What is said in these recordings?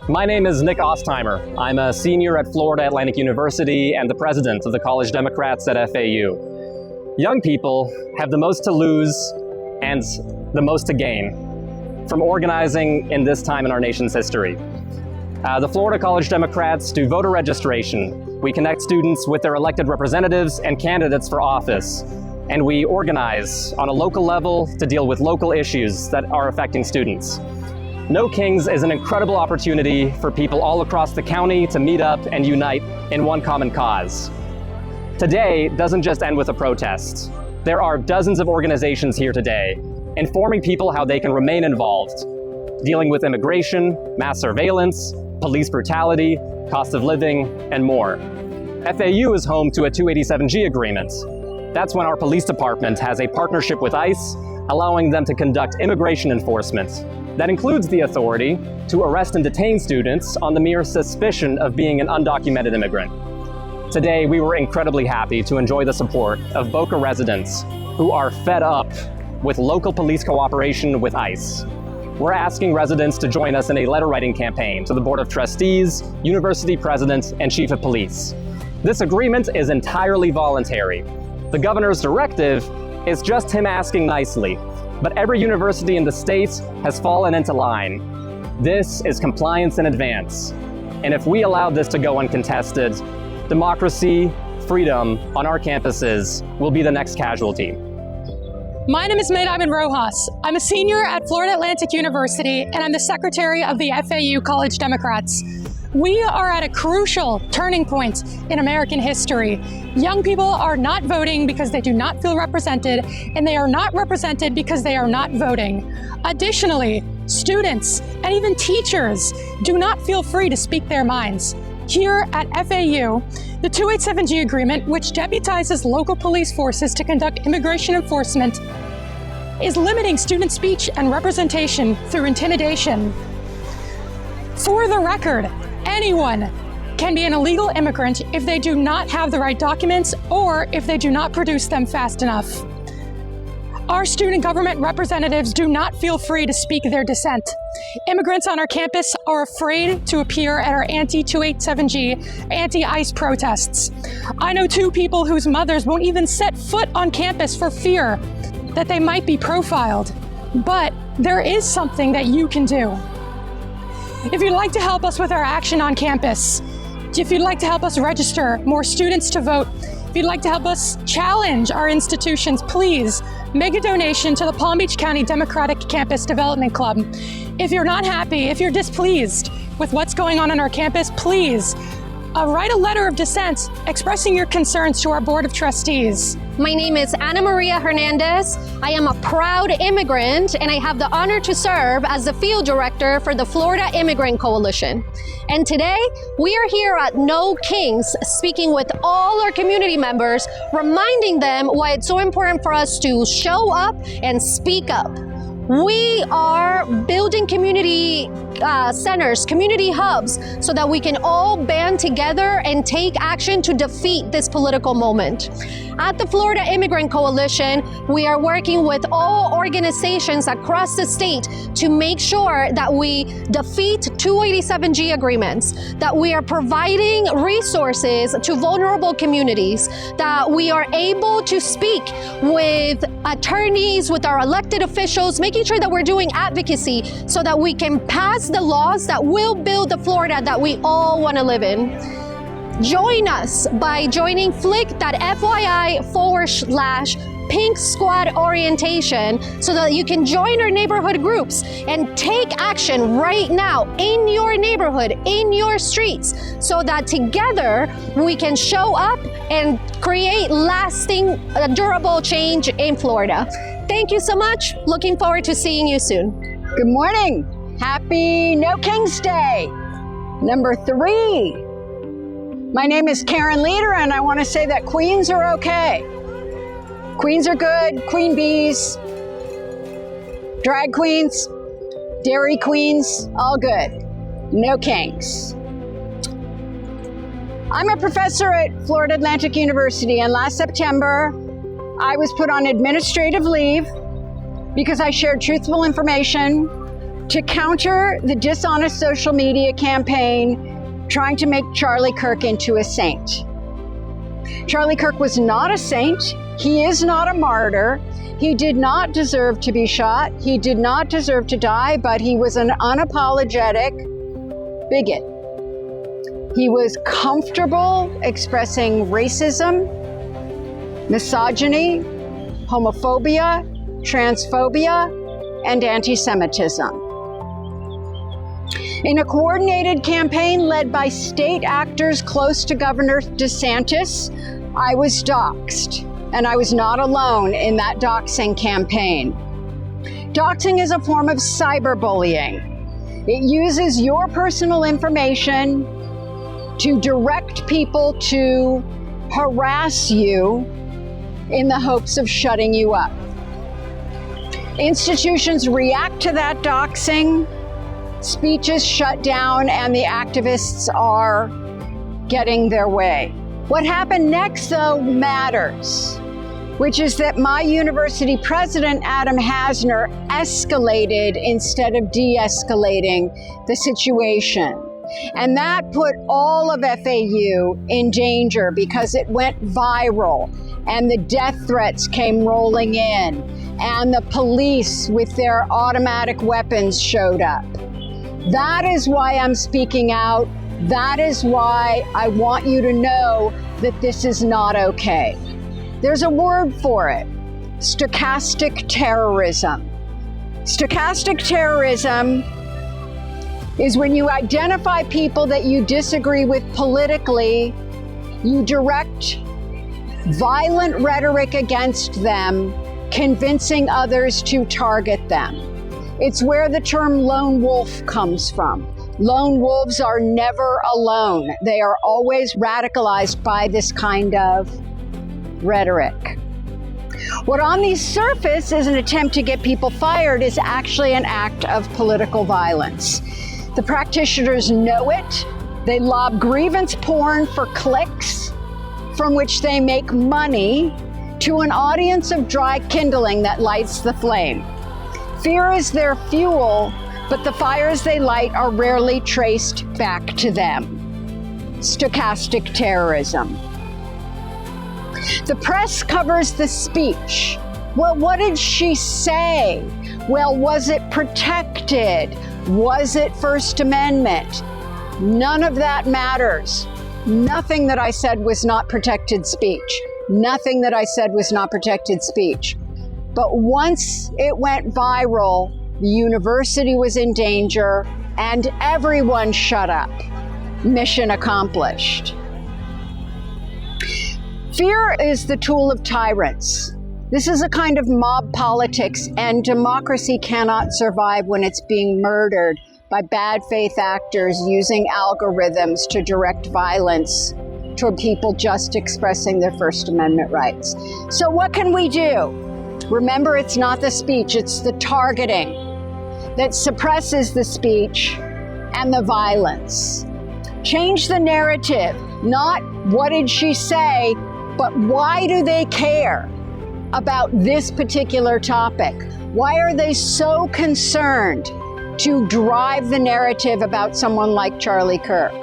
My name is Nick Ostheimer. I'm a senior at Florida Atlantic University and the president of the College Democrats at FAU. Young people have the most to lose and the most to gain from organizing in this time in our nation's history. The Florida College Democrats do voter registration. We connect students with their elected representatives and candidates for office. And we organize on a local level to deal with local issues that are affecting students. No Kings is an incredible opportunity for people all across the county to meet up and unite in one common cause. Today doesn't just end with a protest. There are dozens of organizations here today, informing people how they can remain involved, dealing with immigration, mass surveillance, police brutality, cost of living, and more. FAU is home to a 287G agreement. That's when our police department has a partnership with ICE, allowing them to conduct immigration enforcement. That includes the authority to arrest and detain students on the mere suspicion of being an undocumented immigrant. Today, we were incredibly happy to enjoy the support of Boca residents who are fed up with local police cooperation with ICE. We're asking residents to join us in a letter-writing campaign to the Board of Trustees, University President, and Chief of Police. This agreement is entirely voluntary. The governor's directive is just him asking nicely, but every university in the state has fallen into line. This is compliance in advance. And if we allow this to go uncontested, democracy, freedom on our campuses will be the next casualty. My name is Rojas. I'm a senior at Florida Atlantic University, and I'm the secretary of the FAU College Democrats. We are at a crucial turning point in American history. Young people are not voting because they do not feel represented, and they are not represented because they are not voting. Additionally, students and even teachers do not feel free to speak their minds. Here at FAU, the 287G agreement, which deputizes local police forces to conduct immigration enforcement, is limiting student speech and representation through intimidation. For the record, anyone can be an illegal immigrant if they do not have the right documents or if they do not produce them fast enough. Our student government representatives do not feel free to speak their dissent. Immigrants on our campus are afraid to appear at our anti-287G, anti-ICE protests. I know two people whose mothers won't even set foot on campus for fear that they might be profiled. But there is something that you can do. If you'd like to help us with our action on campus, if you'd like to help us register more students to vote, if you'd like to help us challenge our institutions, please make a donation to the Palm Beach County Democratic Campus Development Club. If you're not happy, if you're displeased with what's going on our campus, please write a letter of dissent expressing your concerns to our Board of Trustees. My name is Ana Maria Hernandez. I am a proud immigrant, and I have the honor to serve as the field director for the Florida Immigrant Coalition. And today, we are here at No Kings, speaking with all our community members, reminding them why it's so important for us to show up and speak up. We are building community centers, community hubs, so that we can all band together and take action to defeat this political moment. At the Florida Immigrant Coalition, we are working with all organizations across the state to make sure that we defeat 287G agreements, that we are providing resources to vulnerable communities, that we are able to speak with attorneys, with our elected officials, making sure that we're doing advocacy so that we can pass the laws that will build the Florida that we all want to live in. Join us by joining flick.fyi/Pink Squad Orientation so that you can join our neighborhood groups and take action right now in your neighborhood, in your streets, so that together we can show up and create lasting, durable change in Florida. Thank you so much. Looking forward to seeing you soon. Good morning. Happy No Kings Day. Number 3. My name is Karen Leader, and I want to say that queens are okay. Queens are good, queen bees, drag queens, dairy queens, all good. No kings. I'm a professor at Florida Atlantic University, and last September, I was put on administrative leave because I shared truthful information to counter the dishonest social media campaign trying to make Charlie Kirk into a saint. Charlie Kirk was not a saint. He is not a martyr. He did not deserve to be shot. He did not deserve to die, but he was an unapologetic bigot. He was comfortable expressing racism, misogyny, homophobia, transphobia, and anti-Semitism. In a coordinated campaign led by state actors close to Governor DeSantis, I was doxxed, and I was not alone in that doxing campaign. Doxing is a form of cyberbullying. It uses your personal information to direct people to harass you in the hopes of shutting you up. Institutions react to that doxing, speech is shut down, and the activists are getting their way. What happened next, though, matters, which is that my university president, Adam Hasner, escalated instead of de-escalating the situation. And that put all of FAU in danger because it went viral and the death threats came rolling in and the police with their automatic weapons showed up. That is why I'm speaking out. That is why I want you to know that this is not okay. There's a word for it: stochastic terrorism. Stochastic terrorism is when you identify people that you disagree with politically, you direct violent rhetoric against them, convincing others to target them. It's where the term lone wolf comes from. Lone wolves are never alone. They are always radicalized by this kind of rhetoric. What on the surface is an attempt to get people fired is actually an act of political violence. The practitioners know it. They lob grievance porn for clicks, from which they make money, to an audience of dry kindling that lights the flame. Fear is their fuel, but the fires they light are rarely traced back to them. Stochastic terrorism. The press covers the speech. Well, what did she say? Well, was it protected? Was it First Amendment? None of that matters. Nothing that I said was not protected speech. Nothing that I said was not protected speech. But once it went viral, the university was in danger and everyone shut up. Mission accomplished. Fear is the tool of tyrants. This is a kind of mob politics, and democracy cannot survive when it's being murdered by bad faith actors using algorithms to direct violence toward people just expressing their First Amendment rights. So what can we do? Remember, it's not the speech, it's the targeting that suppresses the speech and the violence. Change the narrative, not what did she say, but why do they care about this particular topic? Why are they so concerned to drive the narrative about someone like Charlie Kirk?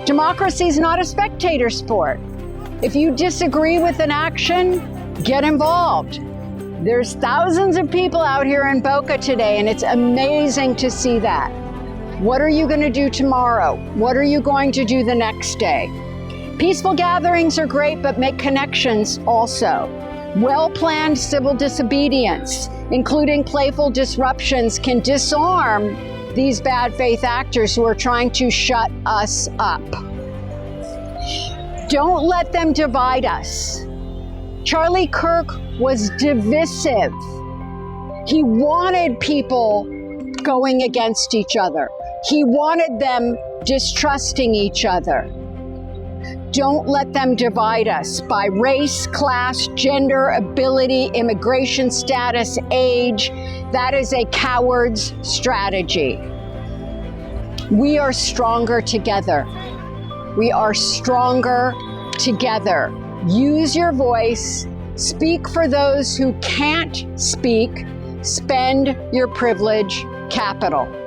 Democracy is not a spectator sport. If you disagree with an action, get involved. There's thousands of people out here in Boca today, and it's amazing to see that. What are you going to do tomorrow? What are you going to do the next day? Peaceful gatherings are great, but make connections also. Well-planned civil disobedience, including playful disruptions, can disarm these bad faith actors who are trying to shut us up. Don't let them divide us. Charlie Kirk was divisive. He wanted people going against each other. He wanted them distrusting each other. Don't let them divide us by race, class, gender, ability, immigration status, age. That is a coward's strategy. We are stronger together. We are stronger together. Use your voice. Speak for those who can't speak. Spend your privilege capital.